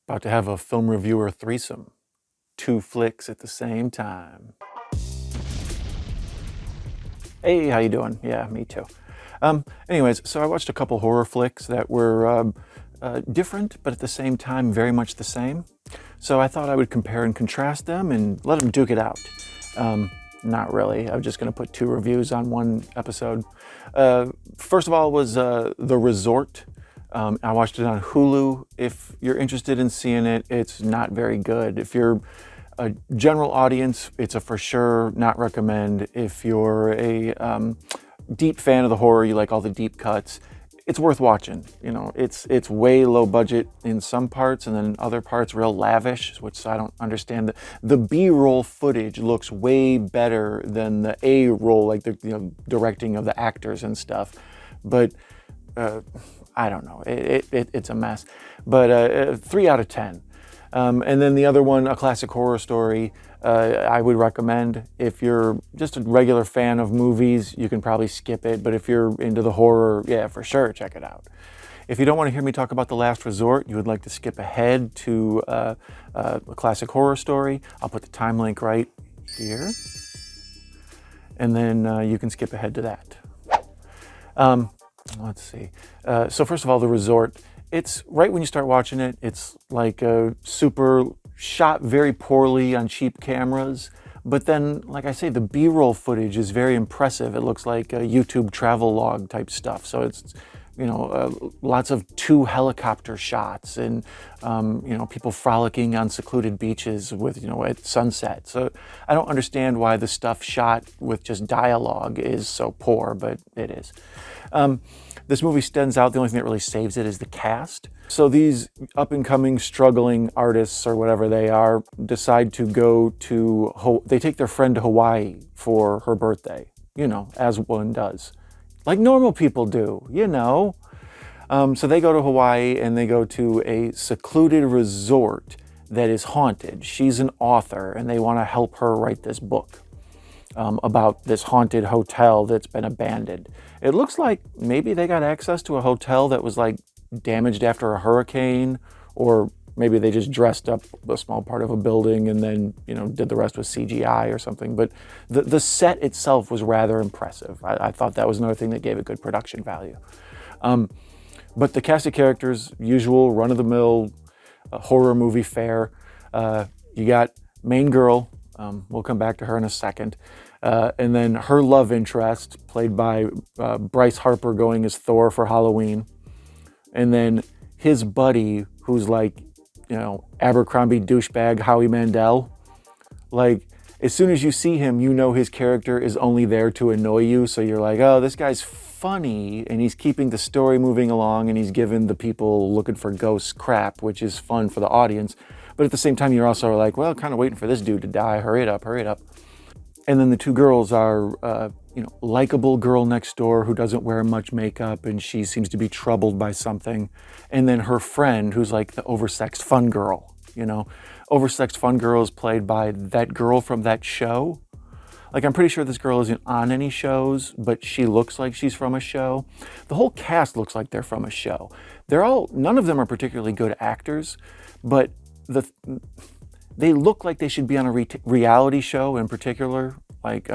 About to have a film reviewer threesome. 2 flicks at the same time. Hey, how you doing? Yeah, me too. Anyways, so I watched a couple horror flicks that were different, but at the same time very much the same. So I thought I would compare and contrast them and let them duke it out. Not really. I'm just going to put 2 reviews on one episode. First of all was The Resort. I watched it on Hulu. If you're interested in seeing it, it's not very good. If you're a general audience, it's a for sure not recommend. If you're a deep fan of the horror, you like all the deep cuts, it's worth watching. You know, it's way low budget in some parts, and then in other parts real lavish, which I don't understand. The B-roll footage looks way better than the A-roll, like the directing of the actors and stuff. But I don't know. It's a mess. But 3 out of 10. And then the other one, A Classic Horror Story, I would recommend. If you're just a regular fan of movies, you can probably skip it. But if you're into the horror, yeah, for sure, check it out. If you don't want to hear me talk about The Last Resort, you would like to skip ahead to A Classic Horror Story, I'll put the time link right here. And then you can skip ahead to that. Let's see. So first of all, The Resort. It's right when you start watching it, it's like super shot very poorly on cheap cameras. But then, like I say, the B-roll footage is very impressive. It looks like YouTube travel log type stuff. So it's, lots of 2 helicopter shots and, people frolicking on secluded beaches with, at sunset. So I don't understand why the stuff shot with just dialogue is so poor, but it is. This movie stands out. The only thing that really saves it is the cast. So these up-and-coming, struggling artists, or whatever they are, decide to go to, they take their friend to Hawaii for her birthday, as one does. Like normal people do, So they go to Hawaii and they go to a secluded resort that is haunted. She's an author and they want to help her write this book about this haunted hotel that's been abandoned. It looks like maybe they got access to a hotel that was like damaged after a hurricane, or maybe they just dressed up a small part of a building and then, did the rest with CGI or something. But the set itself was rather impressive. I thought that was another thing that gave it good production value. But the cast of characters, usual run-of-the-mill horror movie fare. You got main girl. We'll come back to her in a second. And then her love interest, played by Bryce Harper going as Thor for Halloween. And then his buddy, who's like, Abercrombie douchebag Howie Mandel. Like, as soon as you see him, his character is only there to annoy you. So you're like, oh, this guy's funny, and he's keeping the story moving along, and he's giving the people looking for ghosts crap, which is fun for the audience. But at the same time, you're also like, well, kind of waiting for this dude to die. Hurry it up, hurry it up. And then the 2 girls are, likable girl next door who doesn't wear much makeup and she seems to be troubled by something. And then her friend who's like the oversexed fun girl, Oversexed fun girl is played by that girl from that show. Like, I'm pretty sure this girl isn't on any shows, but she looks like she's from a show. The whole cast looks like they're from a show. None of them are particularly good actors, but they look like they should be on a reality show in particular, like,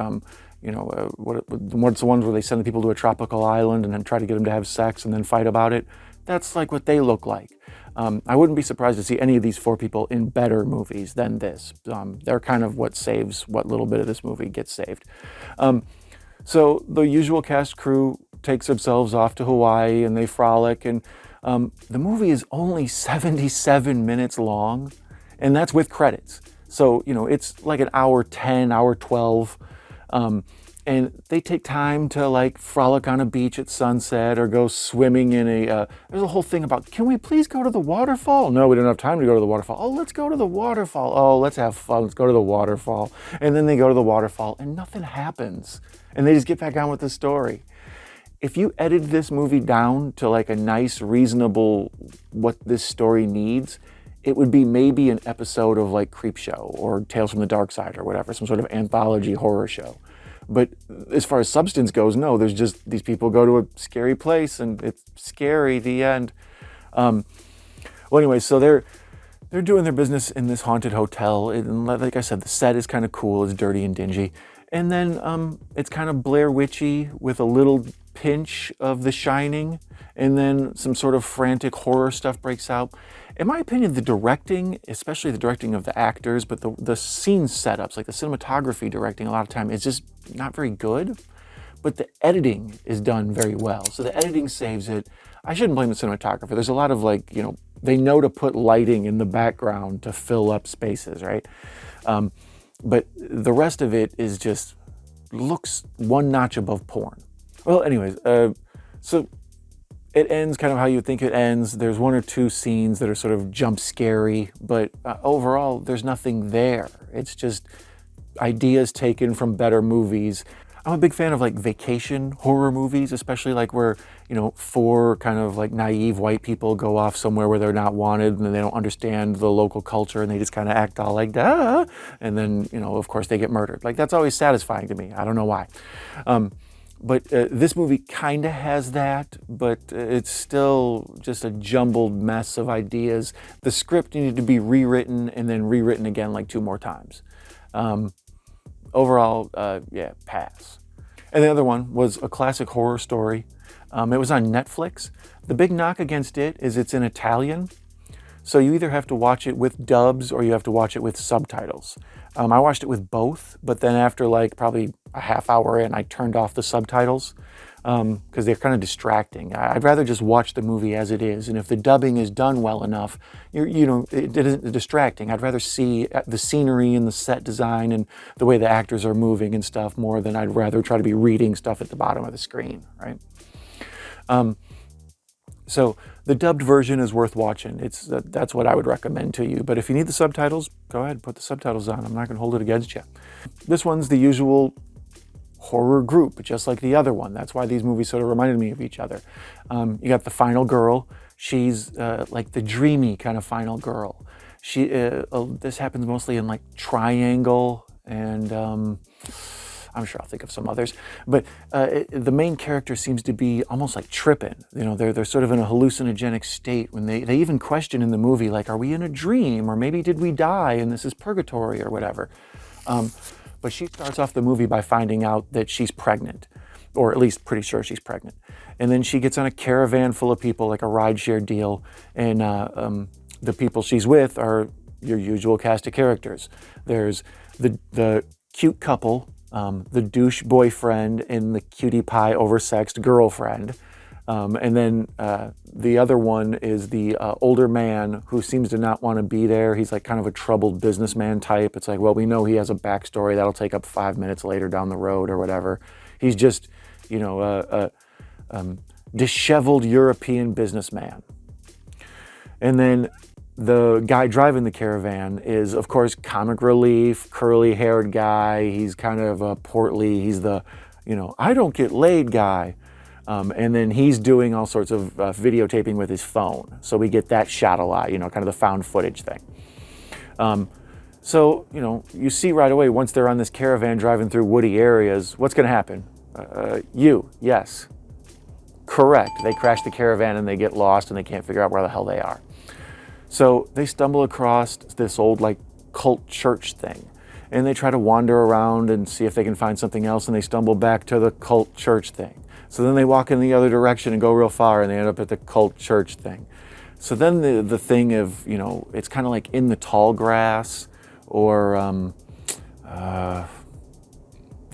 what's the ones where they send the people to a tropical island and then try to get them to have sex and then fight about it? That's like what they look like. I wouldn't be surprised to see any of these 4 people in better movies than this. They're kind of what saves what little bit of this movie gets saved. So the usual cast crew takes themselves off to Hawaii and they frolic. And the movie is only 77 minutes long, and that's with credits. So, it's like an hour 10, hour 12. And they take time to like frolic on a beach at sunset or go swimming in there's a whole thing about, can we please go to the waterfall? No, we don't have time to go to the waterfall. Oh, let's go to the waterfall. Oh, let's have fun. Let's go to the waterfall. And then they go to the waterfall and nothing happens. And they just get back on with the story. If you edit this movie down to like a nice, reasonable, what this story needs, it would be maybe an episode of like Creepshow or Tales from the Dark Side or whatever, some sort of anthology horror show. But as far as substance goes, no, there's just these people go to a scary place and it's scary, the end. Well, anyway, so They're doing their business in this haunted hotel, and like I said, the set is kind of cool. It's dirty and dingy, and then it's kind of Blair Witchy with a little pinch of The Shining, and then some sort of frantic horror stuff breaks out. In my opinion, the directing, especially the directing of the actors, but the scene setups, like the cinematography directing, a lot of time is just not very good. But the editing is done very well. So the editing saves it. I shouldn't blame the cinematographer. There's a lot of they know to put lighting in the background to fill up spaces, right? But the rest of it is just looks one notch above porn. Well, anyways, so it ends kind of how you would think it ends. There's one or two scenes that are sort of jump scary, but overall, there's nothing there. It's just ideas taken from better movies. I'm a big fan of vacation horror movies, especially where, four kind of naive white people go off somewhere where they're not wanted and they don't understand the local culture and they just kind of act all like, "Duh," and then, of course they get murdered. That's always satisfying to me. I don't know why. But this movie kind of has that, but it's still just a jumbled mess of ideas. The script needed to be rewritten and then rewritten again 2 more times. Overall, yeah, pass. And the other one was a classic horror story. It was on Netflix. The big knock against it is it's in Italian. So you either have to watch it with dubs or you have to watch it with subtitles. I watched it with both, but then after probably a half hour in, I turned off the subtitles because they're kind of distracting. I'd rather just watch the movie as it is. And if the dubbing is done well enough, it isn't distracting. I'd rather see the scenery and the set design and the way the actors are moving and stuff more than I'd rather try to be reading stuff at the bottom of the screen, right? So the dubbed version is worth watching. That's what I would recommend to you. But if you need the subtitles, go ahead and put the subtitles on. I'm not going to hold it against you. This one's the usual horror group, just like the other one. That's why these movies sort of reminded me of each other. You got the final girl. She's like the dreamy kind of final girl. This happens mostly in Triangle and I'm sure I'll think of some others. But the main character seems to be almost tripping. They're sort of in a hallucinogenic state when they even question in the movie, are we in a dream? Or maybe did we die and this is purgatory or whatever? But she starts off the movie by finding out that she's pregnant, or at least pretty sure she's pregnant. And then she gets on a caravan full of people, like a rideshare deal. And the people she's with are your usual cast of characters. There's the cute couple, the douche boyfriend and the cutie pie oversexed girlfriend. And then the other one is the older man who seems to not want to be there. He's kind of a troubled businessman type. It's well, we know he has a backstory that'll take up 5 minutes later down the road or whatever. He's just, a disheveled European businessman. And then the guy driving the caravan is, of course, comic relief, curly-haired guy. He's kind of portly. He's the, I don't get laid guy. And then he's doing all sorts of videotaping with his phone. So we get that shot a lot, kind of the found footage thing. So, you see right away, once they're on this caravan driving through woody areas, what's going to happen? Yes. Correct. They crash the caravan and they get lost and they can't figure out where the hell they are. So they stumble across this old cult church thing. And they try to wander around and see if they can find something else, and they stumble back to the cult church thing. So then they walk in the other direction and go real far, and they end up at the cult church thing. So then the thing of, it's kind of in the tall grass, or, I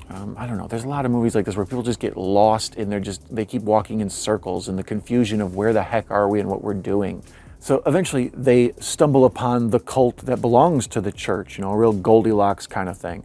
don't know, there's a lot of movies like this where people just get lost and they keep walking in circles and the confusion of where the heck are we and what we're doing. So eventually they stumble upon the cult that belongs to the church, a real Goldilocks kind of thing.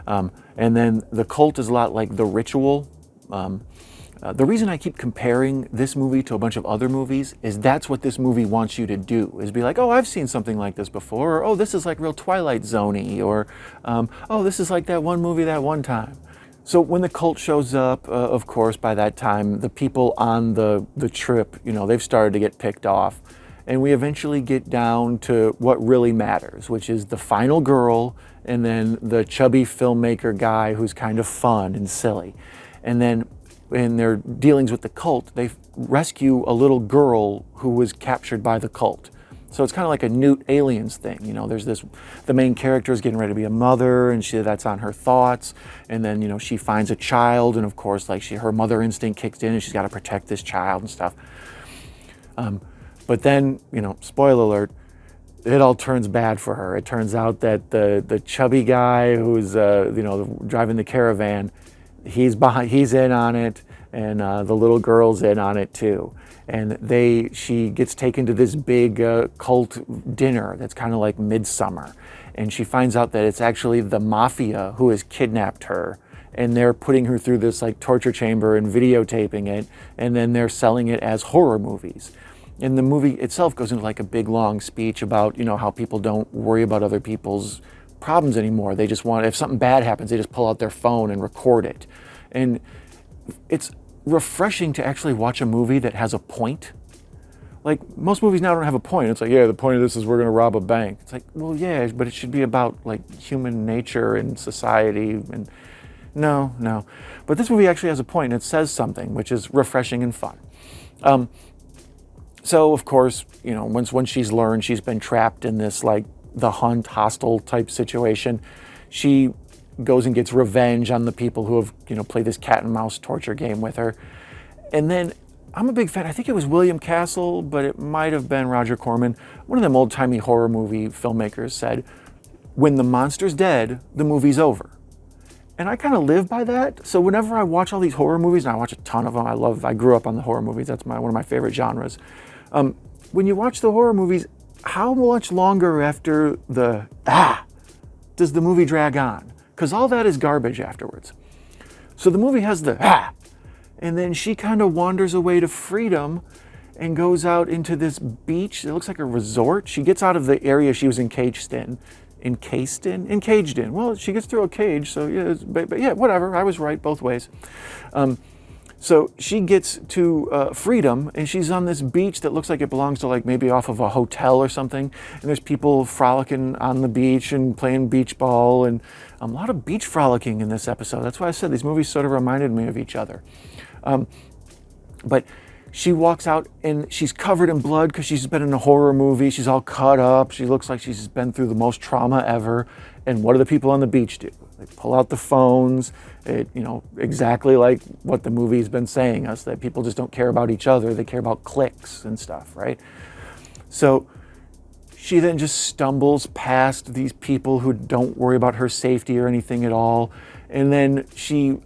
And then the cult is a lot like The Ritual. The reason I keep comparing this movie to a bunch of other movies is that's what this movie wants you to do, is be like, oh, I've seen something like this before, or oh, this is real Twilight Zone-y, or oh, this is like that one movie that one time. So when the cult shows up, of course, by that time, the people on the trip, they've started to get picked off. And we eventually get down to what really matters, which is the final girl and then the chubby filmmaker guy who's kind of fun and silly. And then in their dealings with the cult, they rescue a little girl who was captured by the cult. So it's kind of like a Newt Aliens thing. You know, there's this, the main character is getting ready to be a mother, and that's on her thoughts. And then, you know, she finds a child, and of course, like her mother instinct kicks in, and she's got to protect this child and stuff. But then, you know, spoiler alert, it all turns bad for her. It turns out that the chubby guy who's you know, driving the caravan, he's in on it, and the little girl's in on it too. And she gets taken to this big cult dinner that's kind of like Midsummer, and she finds out that it's actually the mafia who has kidnapped her, and they're putting her through this like torture chamber and videotaping it, and then they're selling it as horror movies. And the movie itself goes into like a big long speech about, you know, how people don't worry about other people's problems anymore. They just want, if something bad happens, they just pull out their phone and record it. And it's refreshing to actually watch a movie that has a point. Like, most movies now don't have a point. It's like, yeah, the point of this is we're going to rob a bank. It's like, well, yeah, but it should be about like human nature and society. And no. But this movie actually has a point, and it says something, which is refreshing and fun. So, of course, you know, once she's learned she's been trapped in this, like, the Hunt hostile type situation, she goes and gets revenge on the people who have, you know, played this cat and mouse torture game with her. And then, I'm a big fan, I think it was William Castle, but it might have been Roger Corman. One of them old-timey horror movie filmmakers said, when the monster's dead, the movie's over. And I kind of live by that. So whenever I watch all these horror movies, and I watch a ton of them, I grew up on the horror movies, that's one of my favorite genres. When you watch the horror movies, how much longer after does the movie drag on? Because all that is garbage afterwards. So the movie has the and then she kind of wanders away to freedom and goes out into this beach. It looks like a resort. She gets out of the area she was encaged in. Well, she gets through a cage, so yeah, but yeah, whatever. I was right both ways. So she gets to freedom, and she's on this beach that looks like it belongs to, like, maybe off of a hotel or something. And there's people frolicking on the beach and playing beach ball, and a lot of beach frolicking in this episode. That's why I said these movies sort of reminded me of each other. But she walks out, and she's covered in blood because she's been in a horror movie. She's all cut up. She looks like she's been through the most trauma ever. And what do the people on the beach do? They pull out the phones. Exactly like what the movie's been saying us, that people just don't care about each other. They care about clicks and stuff, right? So she then just stumbles past these people who don't worry about her safety or anything at all. And then she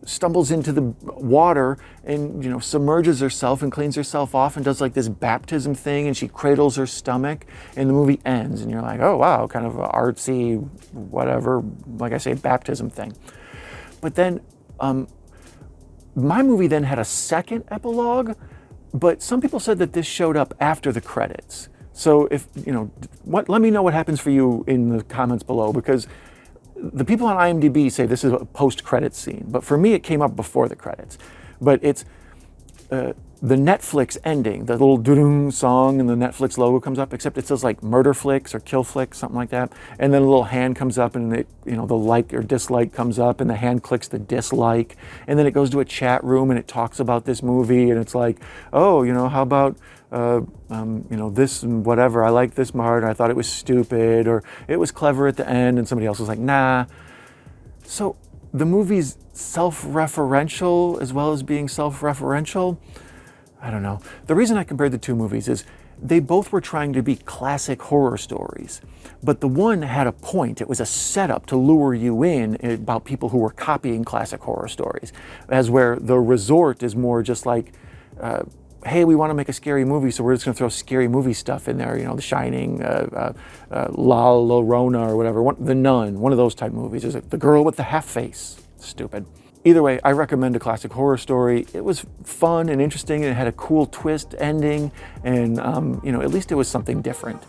stumbles into the water and, submerges herself and cleans herself off and does like this baptism thing, and she cradles her stomach, and the movie ends. And you're like, oh, wow, kind of artsy, whatever, like I say, baptism thing. But then my movie then had a second epilogue, but some people said that this showed up after the credits. So let me know what happens for you in the comments below, because the people on IMDb say this is a post-credits scene, but for me it came up before the credits. But it's the Netflix ending, the little doo-doo song, and the Netflix logo comes up, except it says like Murder Flicks or Kill Flicks, something like that. And then a little hand comes up, and the like or dislike comes up, and the hand clicks the dislike. And then it goes to a chat room, and it talks about this movie, and it's like, oh, how about this and whatever. I like this part. I thought it was stupid, or it was clever at the end, and somebody else was like, nah. So the movie's self-referential as well as being self-referential. I don't know. The reason I compared the two movies is they both were trying to be classic horror stories, but the one had a point. It was a setup to lure you in about people who were copying classic horror stories, as where The Resort is more just like, hey, we want to make a scary movie, so we're just going to throw scary movie stuff in there. The Shining, La Llorona, or whatever. The Nun, one of those type movies. Is it The Girl with the Half Face? Stupid. Either way, I recommend a classic horror story. It was fun and interesting, and it had a cool twist ending, and at least it was something different.